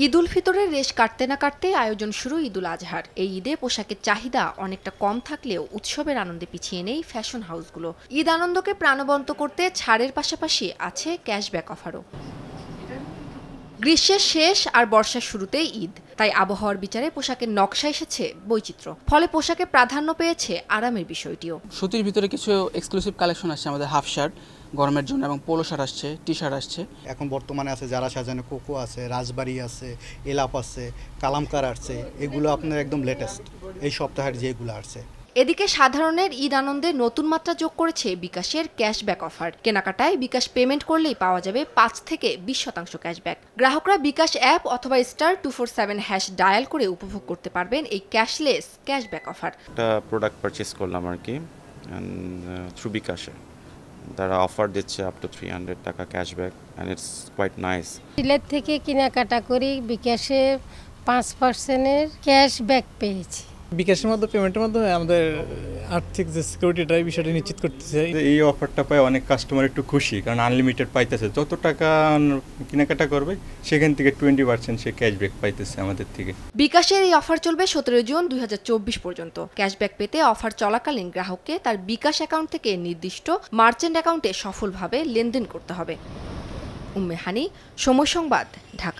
ঈদ উল ফিতরের রেশ কাটতে না কাটতে আয়োজন শুরু ঈদ উল আজহার। এই ঈদে পোশাকের চাহিদা অনেকটা কম থাকলেও উৎসবের আনন্দে পিছিয়ে নেই ফ্যাশন হাউসগুলো। ঈদ আনন্দকে প্রাণবন্ত করতে ছাড়ের পাশাপাশি আছে ক্যাশব্যাক অফারও। গ্রীষ্মের শেষ আর বর্ষার শুরুতেই ঈদ, তাই আবহাওয়ার বিচারে পোশাকের নকশা এসেছে বৈচিত্র্য। ফলে পোশাকে প্রাধান্য পেয়েছে আরামের বিষয়টিও। সুতির ভিতরে কিছু এক্সক্লুসিভ কালেকশন আসছে, আমাদের হাফ শার্ট গরমের জন্য এবং পোলো শার্ট আসছে, টি শার্ট আসছে। এখন বর্তমানে আছে যারা সাজানো কোকো আছে, রাজবাড়ি আছে, এলাপ আছে, কালামকার আছে, এগুলো আপনার একদম লেটেস্ট এই সপ্তাহের যেগুলো আসছে। এদিকে সাধারণের ঈদ আনন্দে নতুন মাত্রা যোগ করেছে বিকাশের ক্যাশব্যাক অফার। কেনাকাটায় বিকাশ পেমেন্ট করলেই পাওয়া যাবে ৫ থেকে ২০% ক্যাশব্যাক। গ্রাহকরা বিকাশ অ্যাপ অথবা *247# ডায়াল করে উপভোগ করতে পারবেন এই ক্যাশলেস ক্যাশব্যাক অফার। একটা প্রোডাক্ট পারচেস করলাম আর কি থ্রু বিকাশে, তারা অফার দিচ্ছে আপ টু 300 টাকা cashback and it's quite nice. Sylhet থেকে কেনাকাটা করি, বিকাশে 5%-এর ক্যাশব্যাক পেয়েছি। বিকাশের মধ্যে পেমেন্টের মাধ্যমে আমাদের আর্থিক যে সিকিউরিটিটা এই বিষয়টা নিশ্চিত করতেছে। এই অফারটা পায় অনেক কাস্টমার একটু খুশি, কারণ আনলিমিটেড পাইতেছে। যত টাকা কেনাকাটা করবে সেখান থেকে 20% সে ক্যাশব্যাক পাইতেছে আমাদের থেকে। বিকাশের এই অফার চলবে 17 জুন 2024 পর্যন্ত। ক্যাশব্যাক পেতে অফার চলাকালীন গ্রাহককে তার বিকাশ অ্যাকাউন্ট থেকে নির্দিষ্ট মার্চেন্ট অ্যাকাউন্টে সফলভাবে লেনদেন করতে হবে। উম্মে হানি, সময় সংবাদ, ঢাকা।